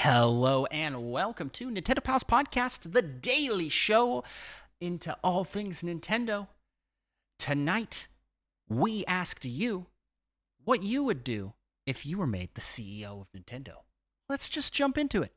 Hello and welcome to Nintendo Pals Podcast, the daily show into all things Nintendo. Tonight, we asked you what you would do if you were made the CEO of Nintendo. Let's just jump into it.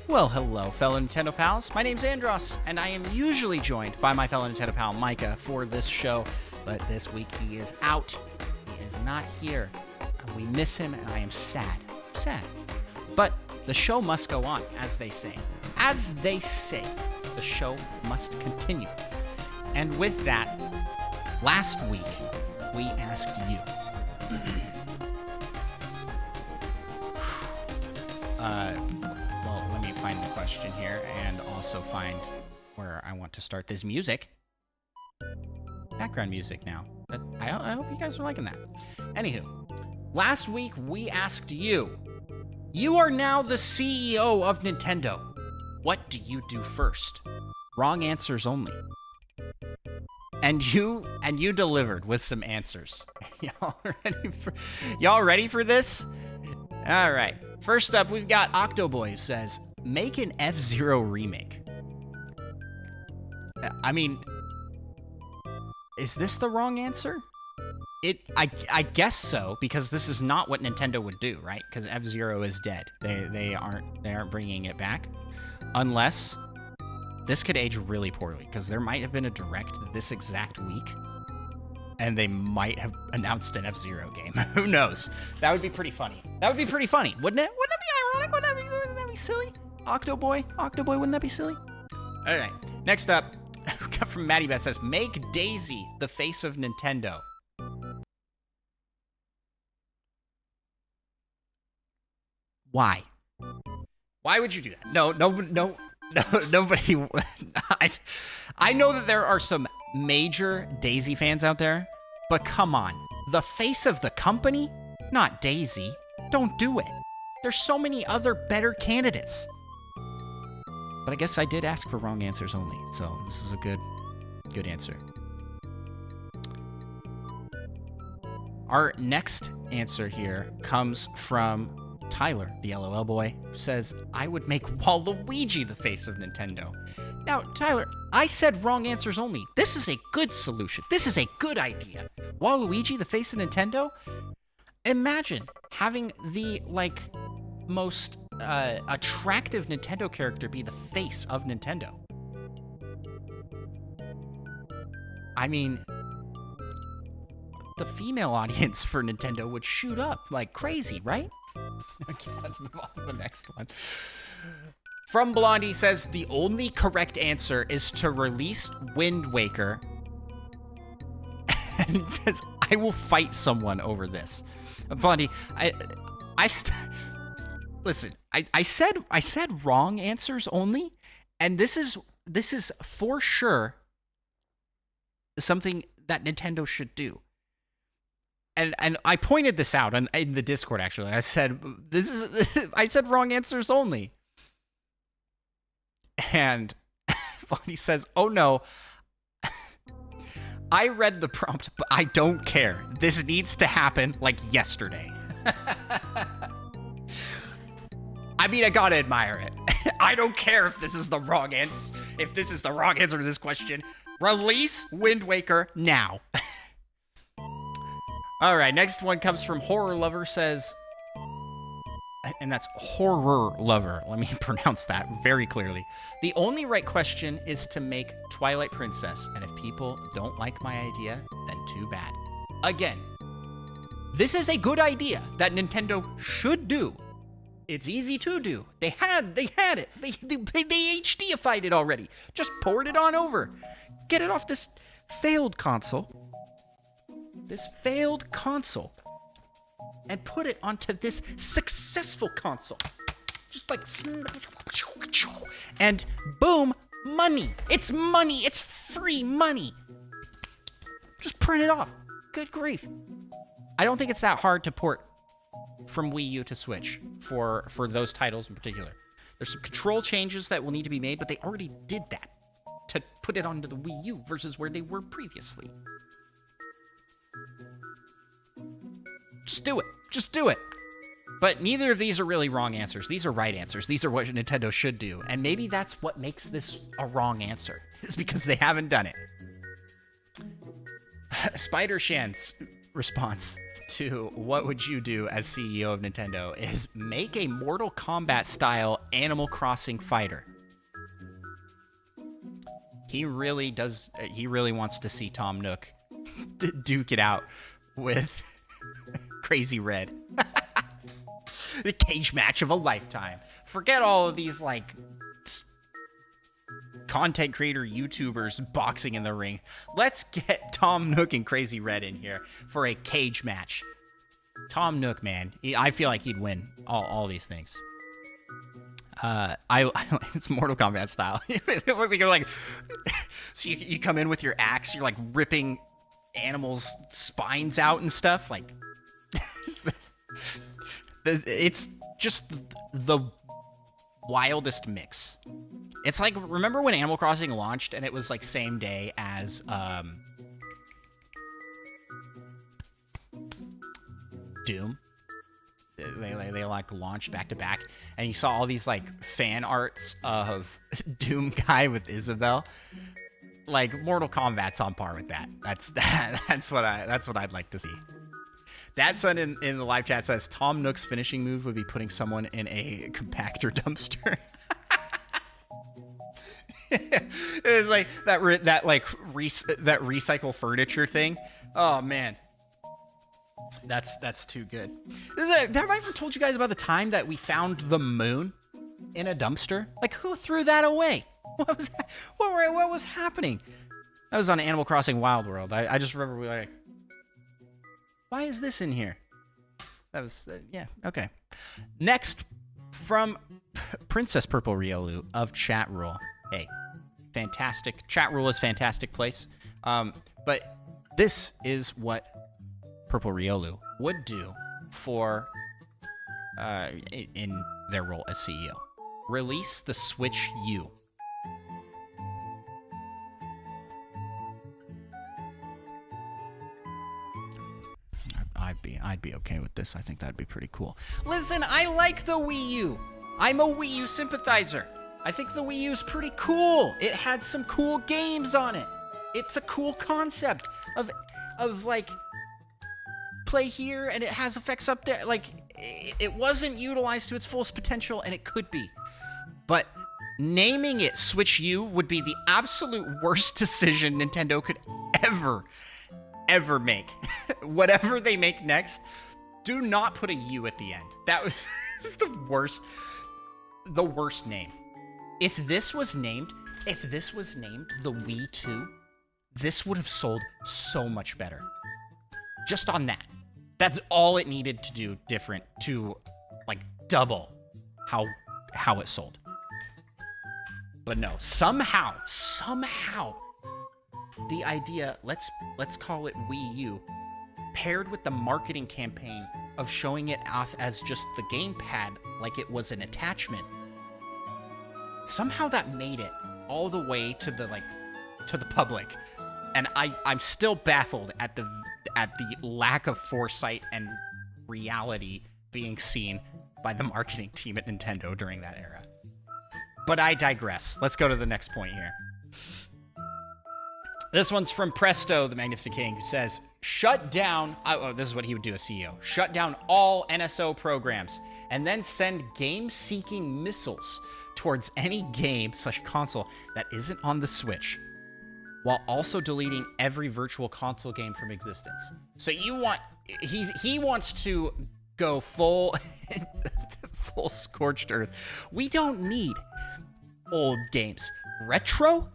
Well, hello, fellow Nintendo pals. My name's Andros, and I am usually joined by my fellow Nintendo pal, Micah, for this show. But this week, he is out. He is not here. We miss him, and I am sad. Sad. But the show must go on, as they say. As they say, the show must continue. And with that, last week, we asked you. Well, let me find the question here and also find where I want to start this music. Background music now. I hope you guys are liking that. Anywho, last week we asked you. You are now the CEO of Nintendo. What do you do first? Wrong answers only. And you delivered with some answers. Y'all ready for this? All right. First up, we've got Octoboy, who says, make an F-Zero remake. I mean, is this the wrong answer? I guess so, because this is not what Nintendo would do, right? Because F-Zero is dead. They aren't bringing it back, unless this could age really poorly, because there might have been a direct this exact week, and they might have announced an F-Zero game. Who knows? That would be pretty funny. That would be pretty funny, wouldn't it? Wouldn't that be ironic? Wouldn't that be silly? Octoboy, wouldn't that be silly? All right. Next up, we got from Maddie Beth says, make Daisy the face of Nintendo. Why? Why would you do that? No, nobody. I know that there are some major Daisy fans out there, but come on. The face of the company? Not Daisy. Don't do it. There's so many other better candidates. But I guess I did ask for wrong answers only, so this is a good answer. Our next answer here comes from Tyler, the LOL boy, who says, I would make Waluigi the face of Nintendo. Now, Tyler, I said wrong answers only. This is a good solution. This is a good idea. Waluigi the face of Nintendo? Imagine having the, most attractive Nintendo character be the face of Nintendo. I mean, the female audience for Nintendo would shoot up like crazy, right? Okay, let's move on to the next one. From Blondie says, the only correct answer is to release Wind Waker. And it says, I will fight someone over this. Blondie, listen, I said wrong answers only, and this is for sure something that Nintendo should do. And I pointed this out in the Discord, actually. I said, I said wrong answers only. And Bonnie says, oh no, I read the prompt, but I don't care. This needs to happen like yesterday. I mean, I gotta admire it. I don't care if this is the wrong answer. If this is the wrong answer to this question, release Wind Waker now. All right, next one comes from Horror Lover, says, and that's Horror Lover. Let me pronounce that very clearly. The only right question is to make Twilight Princess, and if people don't like my idea, then too bad. Again, this is a good idea that Nintendo should do. It's easy to do. They had it. They HDified it already. Just poured it on over. Get it off this failed console. and put it onto this successful console. Just like, and boom, money. It's money. It's free money. Just print it off. Good grief. I don't think it's that hard to port from Wii U to Switch for those titles in particular. There's some control changes that will need to be made, but they already did that to put it onto the Wii U versus where they were previously. Just do it. Just do it. But neither of these are really wrong answers. These are right answers. These are what Nintendo should do. And maybe that's what makes this a wrong answer, is because they haven't done it. Spider Shan's response to what would you do as CEO of Nintendo is make a Mortal Kombat style Animal Crossing fighter. He really wants to see Tom Nook duke it out with Crazy Red. The cage match of a lifetime. Forget all of these, like, content creator YouTubers boxing in the ring. Let's get Tom Nook and Crazy Red in here for a cage match. Tom Nook, man. I feel like he'd win all these things. It's Mortal Kombat style. You're like, so you come in with your axe, you're like ripping animals' spines out and stuff. Like, it's just the wildest mix. It's like, remember when Animal Crossing launched and it was like same day as Doom? They like launched back to back, and you saw all these like fan arts of Doom guy with Isabelle. Like, Mortal Kombat's on par with that. That's what I'd like to see. That son in the live chat says Tom Nook's finishing move would be putting someone in a compactor dumpster. It's like that recycle furniture thing. Oh man, that's too good. Have I ever told you guys about the time that we found the moon in a dumpster? Like, who threw that away? What was that? What was happening? That was on Animal Crossing Wild World. I just remember we were like, why is this in here? That was, yeah, okay. Next, from Princess Purple Riolu of Chat Rule. Hey, fantastic. Chat Rule is fantastic place. But this is what Purple Riolu would do for, in their role as CEO. Release the Switch U. I'd be okay with this. I think that'd be pretty cool. Listen, I like the Wii U. I'm a Wii U sympathizer. I think the Wii U's pretty cool. It had some cool games on it. It's a cool concept of like, play here and it has effects up there. Like, it wasn't utilized to its fullest potential, and it could be. But naming it Switch U would be the absolute worst decision Nintendo could ever make. Whatever they make next, do not put a U at the end. That was the worst name. If this was named the Wii 2, this would have sold so much better. Just on that. That's all it needed to do different to, like, double how it sold. But no, somehow, the idea, let's call it Wii U, paired with the marketing campaign of showing it off as just the gamepad, like it was an attachment, somehow that made it all the way to the public. And I'm still baffled at the lack of foresight and reality being seen by the marketing team at Nintendo during that era. But I digress. Let's go to the next point here. This one's from Presto, the Magnificent King, who says, shut down, this is what he would do as CEO, shut down all NSO programs, and then send game-seeking missiles towards any game/console that isn't on the Switch, while also deleting every virtual console game from existence. So he wants to go full scorched earth. We don't need old games. Retro?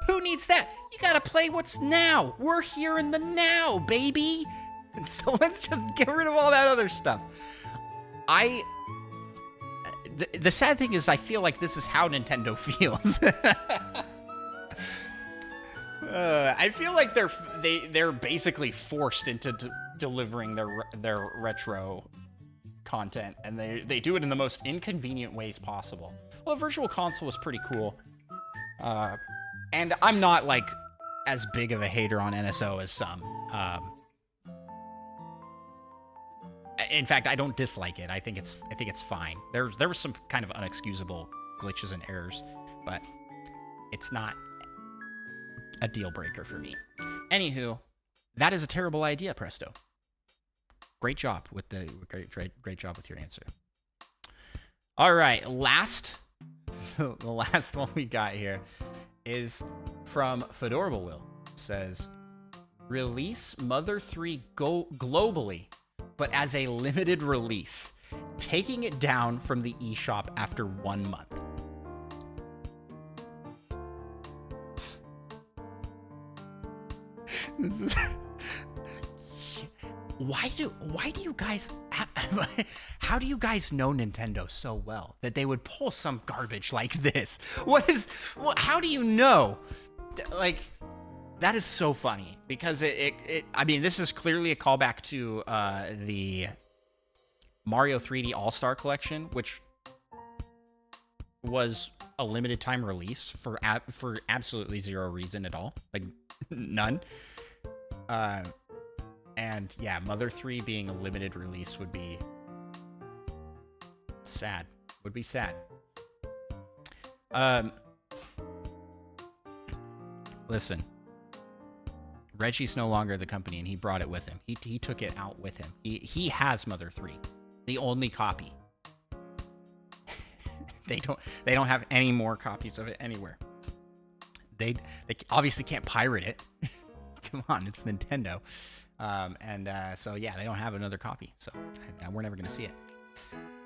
Who needs that? You gotta play what's now. We're here in the now, baby. So let's just get rid of all that other stuff. The sad thing is I feel like this is how Nintendo feels. I feel like they're basically forced into delivering their retro content, and they do it in the most inconvenient ways possible. Well, the Virtual Console was pretty cool, and I'm not like as big of a hater on NSO as some. In fact, I don't dislike it. I think it's fine. There were some kind of unexcusable glitches and errors, but it's not a deal breaker for me. Anywho, that is a terrible idea, Presto. Great job with great job with your answer. All right, the last one we got here is from Fedorable Will. Says, release Mother 3 globally, but as a limited release, taking it down from the eShop after 1 month. Why do you guys how do you guys know Nintendo so well that they would pull some garbage like this? How do you know? Like, that is so funny because I mean, this is clearly a callback to the Mario 3D All-Star Collection, which was a limited time release for absolutely zero reason at all, like none. And yeah, Mother 3 being a limited release would be sad. Listen, Reggie's no longer the company, and he brought it with him. He took it out with him. He has Mother 3, the only copy. They don't have any more copies of it anywhere. They obviously can't pirate it. Come on, it's Nintendo. So yeah, they don't have another copy, so we're never gonna see it.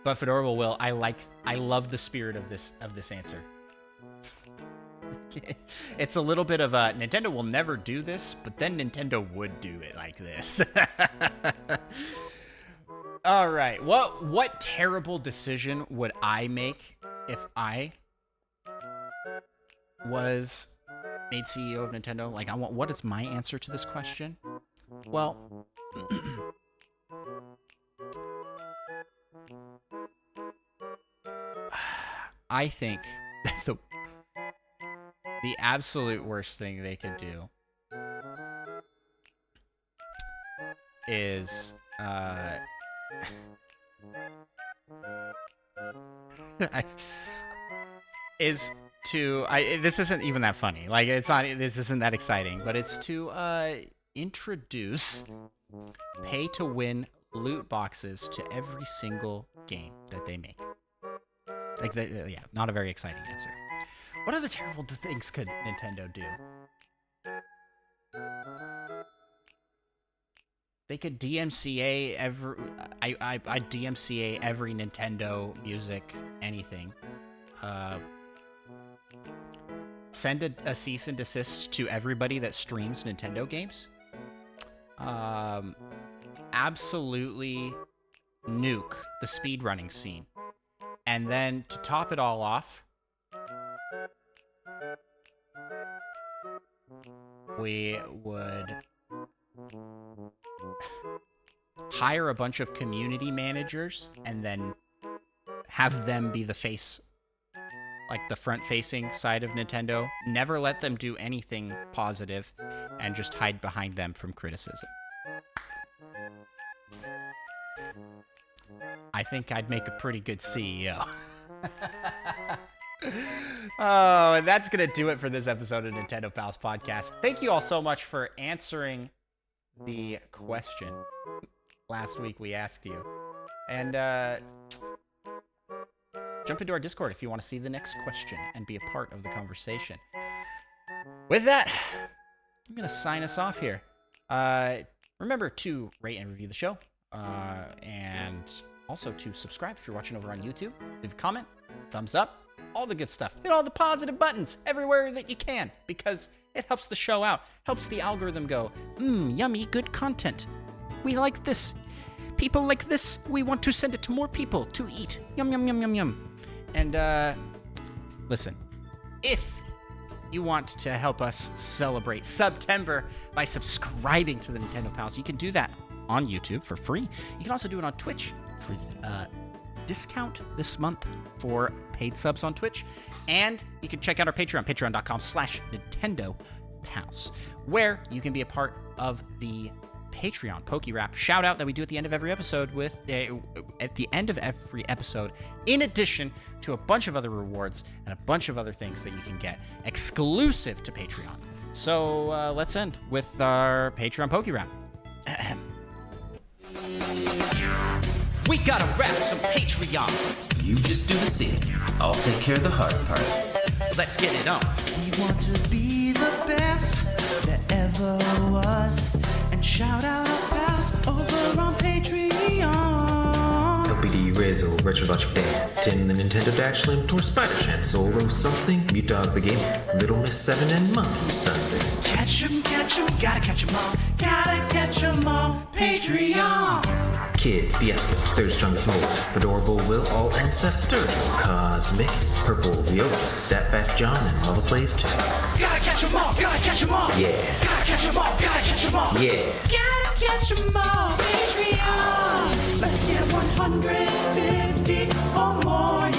But Fedorable Will, I love the spirit of this answer. It's a little bit of a Nintendo will never do this, but then Nintendo would do it like this. All right, what terrible decision would I make if I was made CEO of Nintendo? Like, what is my answer to this question? Well, I think the absolute worst thing they could do is this isn't even that funny. Like, this isn't that exciting, but it's to introduce pay-to-win loot boxes to every single game that they make. Like, yeah, not a very exciting answer. What other terrible things could Nintendo do? They could DMCA I'd DMCA every Nintendo music, anything. Send a cease and desist to everybody that streams Nintendo games. Absolutely nuke the speedrunning scene. And then to top it all off, we would hire a bunch of community managers and then have them be the face, like the front-facing side of Nintendo. Never let them do anything positive and just hide behind them from criticism. I think I'd make a pretty good CEO. Oh, and that's going to do it for this episode of Nintendo Pals Podcast. Thank you all so much for answering the question last week we asked you. And jump into our Discord if you want to see the next question and be a part of the conversation. With that, I'm going to sign us off here. Remember to rate and review the show. And also to subscribe if you're watching over on YouTube. Leave a comment, thumbs up, all the good stuff. Hit all the positive buttons everywhere that you can, because it helps the show out, helps the algorithm go, yummy, good content. We like this. People like this. We want to send it to more people to eat. Yum, yum, yum, yum, yum. And, listen, if you want to help us celebrate September by subscribing to the Nintendo Pals, you can do that on YouTube for free. You can also do it on Twitch for discount this month for paid subs on Twitch. And you can check out our Patreon, patreon.com/Nintendo Pals, where you can be a part of the Patreon PokeRap shout out that we do at the end of every episode in addition to a bunch of other rewards and a bunch of other things that you can get exclusive to Patreon. So let's end with our Patreon PokeRap. We gotta rap some Patreon. You just do the singing. I'll take care of the hard part. Let's get it on. We want to be the best that ever was. And shout out our pals over on Patreon. LPD, Rezo, Retrologic Dan, Tim the Nintendo Dash, Slim, Tor, Spider Chan, Solo something, Mute Dog the Game, Little Miss 7, and Monkey Thunder. Catch 'em, gotta catch 'em all. Gotta catch 'em all. Patreon. Kid, Fiasco, Third Strongest Mole, Fedorable Will, All and Seth Sturgill, Cosmic, Purple, Violas, That Fast John, and Mother Plays too. Gotta catch 'em all. Gotta catch 'em all. Yeah. Gotta catch 'em all. Gotta catch 'em all. Yeah. Gotta catch 'em all. Patreon. Let's get 150 or more.